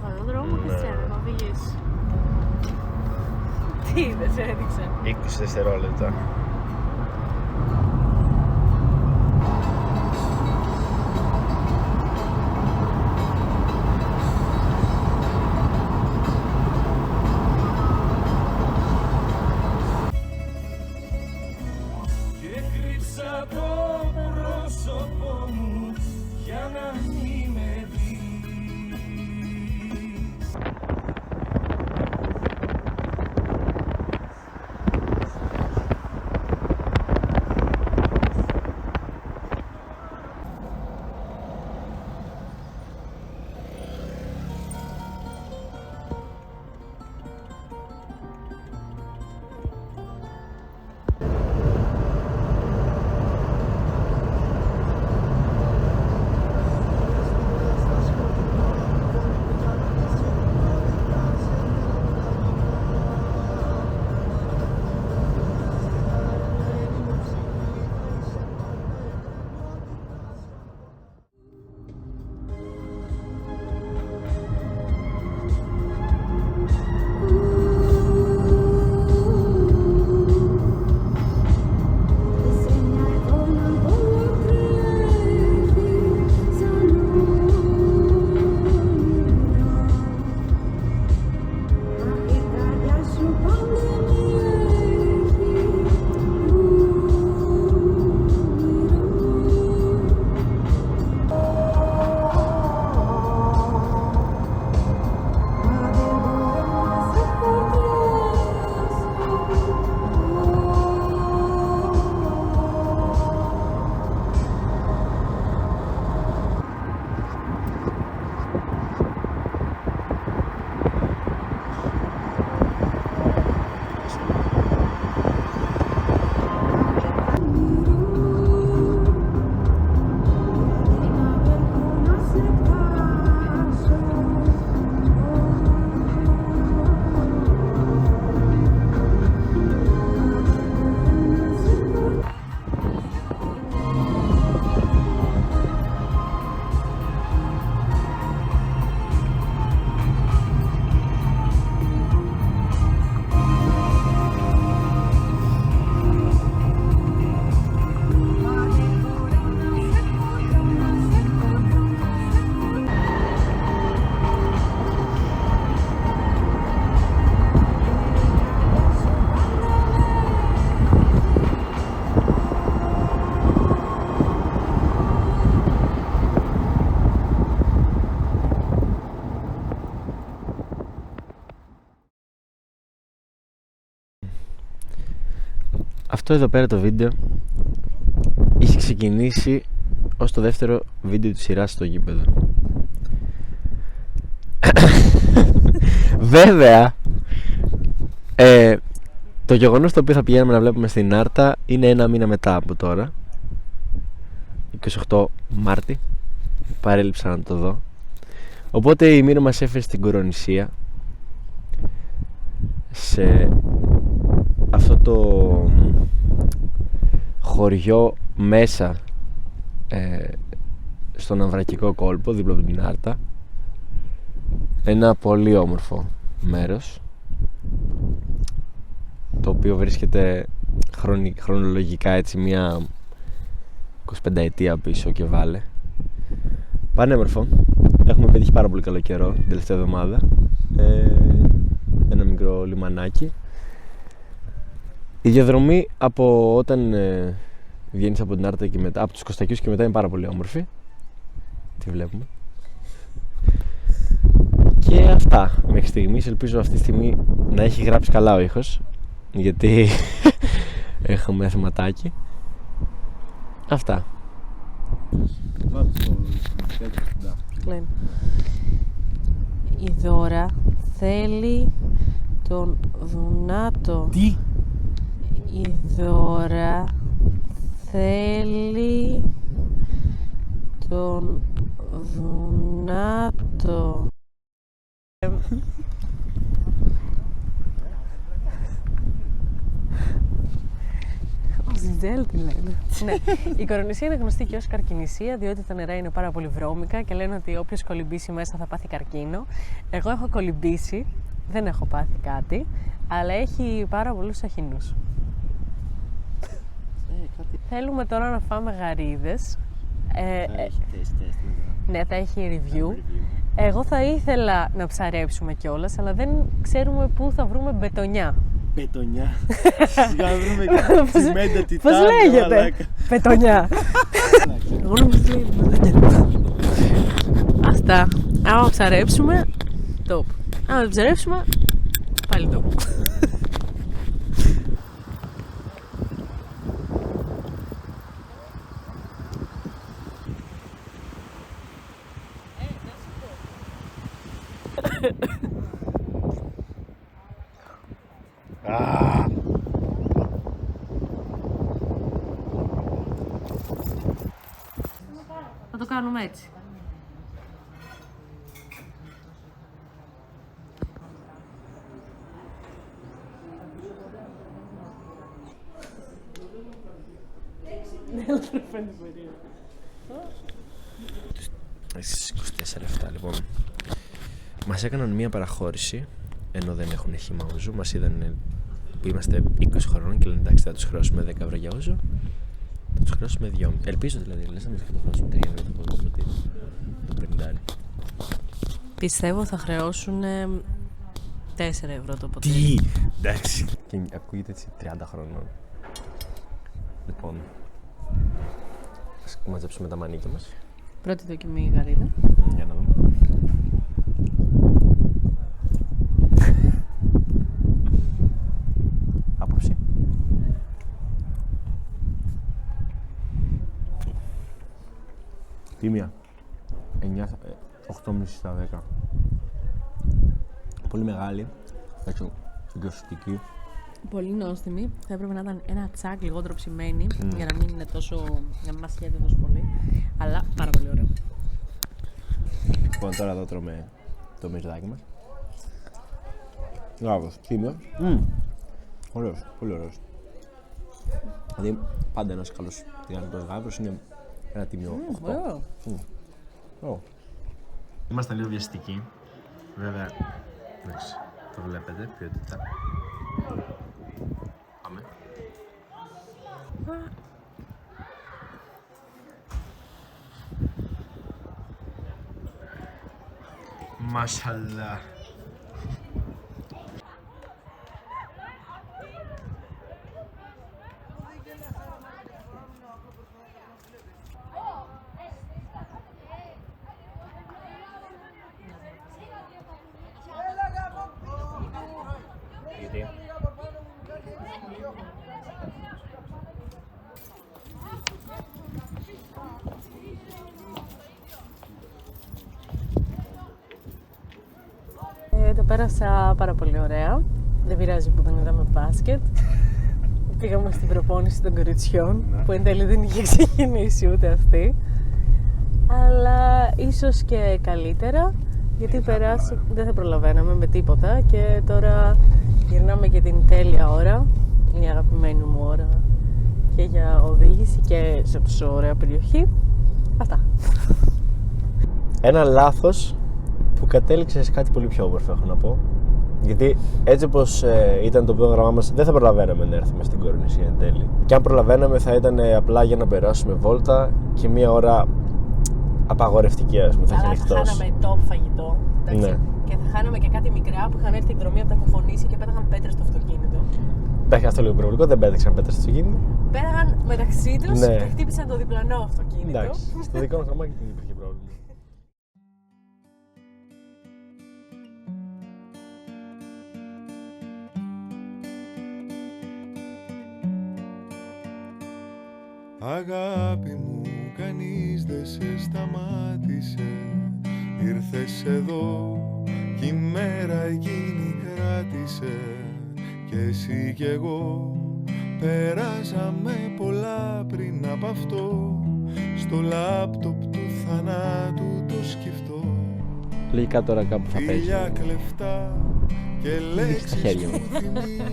Καλό δρόμο, Κριστιανέ, να οδηγείς. Τι είδες, έδειξε. 20 δευτερόλεπτα. Αυτό εδώ πέρα το βίντεο είχε ξεκινήσει ως το δεύτερο βίντεο της σειράς στο γήπεδο. Βέβαια το γεγονός το οποίο θα πηγαίνουμε να βλέπουμε στην Άρτα είναι ένα μήνα μετά από τώρα, 28 Μάρτη. Παρέλειψα να το δω. Οπότε η μοίρα μας έφερε στην Κορονησία, σε αυτό το χωριό μέσα στον Αμβρακικό κόλπο, δίπλα από την Άρτα. Ένα πολύ όμορφο μέρος, το οποίο βρίσκεται χρονολογικά έτσι μια 25 ετία πίσω και βάλε. Πανέμορφο. Έχουμε πετύχει πάρα πολύ καλό καιρό την τελευταία εβδομάδα. Ένα μικρό λιμανάκι. Η διαδρομή από όταν βγαίνεις από την Άρτα και μετά, από τους Κωστακίους και μετά, είναι πάρα πολύ όμορφη. Τι βλέπουμε. Και αυτά μέχρι στιγμής. Ελπίζω αυτή τη στιγμή να έχει γράψει καλά ο ήχος, γιατί έχουμε θεματάκι. Αυτά. Η Δώρα θέλει τον Δουνάτο. Τι? Η Δώρα θέλει τον Δουνάτο. Τζέλ τη λένε. Ναι. Η κορονησία είναι γνωστή και ως καρκινησία, διότι τα νερά είναι πάρα πολύ βρώμικα και λένε ότι όποιος κολυμπήσει μέσα θα πάθει καρκίνο. Εγώ έχω κολυμπήσει, δεν έχω πάθει κάτι, αλλά έχει πάρα πολλούς αχινούς. Θέλουμε τώρα να φάμε γαρίδες. Ναι, θα έχει review. Εγώ θα ήθελα να ψαρέψουμε κιόλας, αλλά δεν ξέρουμε πού θα βρούμε μπετονιά. Πετονιά. Σιγά να βρούμε και τσιμέντα τιτάνια. Πώς λέγεται? Πετονιά. Εγώ νομίζω λέει μπετονιά. Αυτά. Άμα ψαρέψουμε, top. Άμα δεν ψαρέψουμε, πάλι top. Θα το κάνουμε έτσι. Στις 24 λεπτά λοιπόν μας έκαναν μία παραχώρηση, ενώ δεν έχουν χύμα ούζο. Μας είδαν που είμαστε 20 χρονών και λένε εντάξει, θα τους χρεώσουμε 10 ευρώ για ούζο, θα τους χρεώσουμε 2,5. Ελπίζω δηλαδή, λες να μην θα το χρεώσουμε 3 ευρώ το 50. Πιστεύω θα χρεώσουν 4 ευρώ το ποτέ. Τι! Εντάξει. Και ακούγεται έτσι 30 χρονών. Λοιπόν, ας μαζέψουμε τα μανίκια μας. Πρώτη δοκιμή γαρίδα. Για να δούμε. Άποψη. Τίμια. 8,5 στα 10. Πολύ μεγάλη. Έτσι, συγκροσιστική. Πολύ νόστιμη. Θα έπρεπε να ήταν ένα τσάκ λιγότερο ψημένη για να μην είναι τόσο. Για να μην μας χαίρεται τόσο πολύ. Αλλά πάρα πολύ ωραίο. Λοιπόν, τώρα εδώ τρώμε το μυρδάκι μας. Γάβος, τίμιο. Ωραίος, πολύ ωραίος. Δηλαδή, πάντα ένας καλός τηγανιτός γάβρος είναι ένα τίμιο 8. Ήμασταν λίγο βιαστικοί. Βέβαια, εντάξει, το βλέπετε, ποιότητα. Πάμε. Μασαλά. Γιατί? Το πέρασα πάρα πολύ ωραία. Δεν πειράζει που δεν είδαμε μπάσκετ. Πήγαμε στην προπόνηση των κοριτσιών, που εν τέλει δεν είχε ξεκινήσει ούτε αυτή. Αλλά ίσως και καλύτερα, γιατί δεν θα προλαβαίναμε με τίποτα και τώρα γυρνάμε και την τέλεια ώρα. Είναι η αγαπημένη μου ώρα και για οδήγηση και σε τόσο ωραία περιοχή. Αυτά. Ένα λάθος που κατέληξε σε κάτι πολύ πιο όμορφο, έχω να πω. Γιατί έτσι όπως ήταν το πρόγραμμά μας, δεν θα προλαβαίναμε να έρθουμε στην Κορονησία εν τέλει. Και αν προλαβαίναμε, θα ήταν απλά για να περάσουμε βόλτα και μία ώρα απαγορευτική, ας πούμε, θα είχε εκτός. Θα χάναμε top φαγητό, εντάξει, ναι. Και θα χάναμε και κάτι μικρά που είχαν έρθει εκδρομή από τα Κουφονήσι και πέταγαν πέτρες στο αυτοκίνητο. Πέτυχα αυτό λίγο προβλητικό, δεν πέταξαν πέτρες στο αυτοκίνητο. Πέταγαν μεταξύ τους ναι. Και χτύπησαν το διπλανό αυτοκίνητο. Εντάξει, στο δικό μας αμάξι δεν υπήρχε πρόβλημα. Αγάπη μου, κανείς δεν σε σταμάτησε. Ήρθες εδώ κι η μέρα εκείνη κράτησε. Κι εσύ κι εγώ περάσαμε πολλά πριν από αυτό. Στο λάπτοπ του θανάτου το σκεφτώ. Λογικά τώρα κάπου θα παίζει. Φιλιά κλεφτά και λέξεις στα χέρια μου.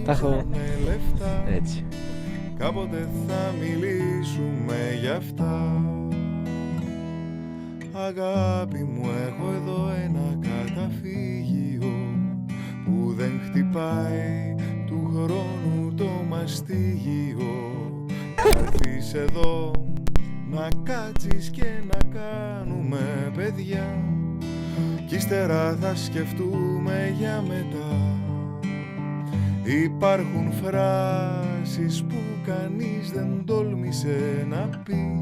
Τα έχω έτσι. κάποτε θα μιλήσουμε γι' αυτά. Αγάπη μου, έχω εδώ ένα καταφύγιο που δεν χτυπάει του χρόνου το μαστίγιο. Θα έρθεις εδώ να κάτσεις και να κάνουμε παιδιά κι ύστερα θα σκεφτούμε για μετά. Υπάρχουν φράσεις που κανείς δεν τόλμησε να πει.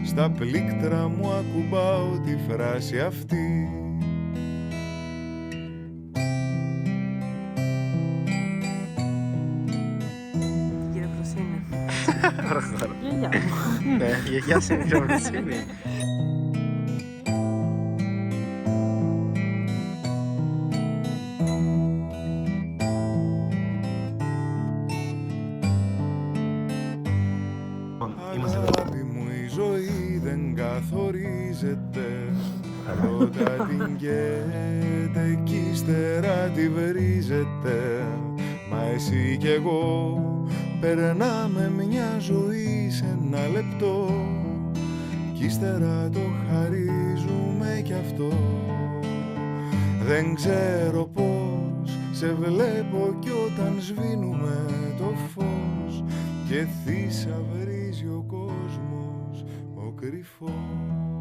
Στα πλήκτρα μου ακουμπάω τη φράση αυτή. Γυροκροσύνη. Γιαγιά μου. Ναι, γιαγιά σε γυροκροσύνη. Αγάπη μου, η ζωή δεν καθορίζεται. Πρώτα την καίτε κι ύστερα τη βρίζετε. Μα εσύ κι εγώ περνάμε μια ζωή σε ένα λεπτό κι ύστερα το χαρίζουμε κι αυτό. Δεν ξέρω πώς σε βλέπω κι όταν σβήνουμε το φως και θησαυρίζει ο κόσμος ο κρυφός.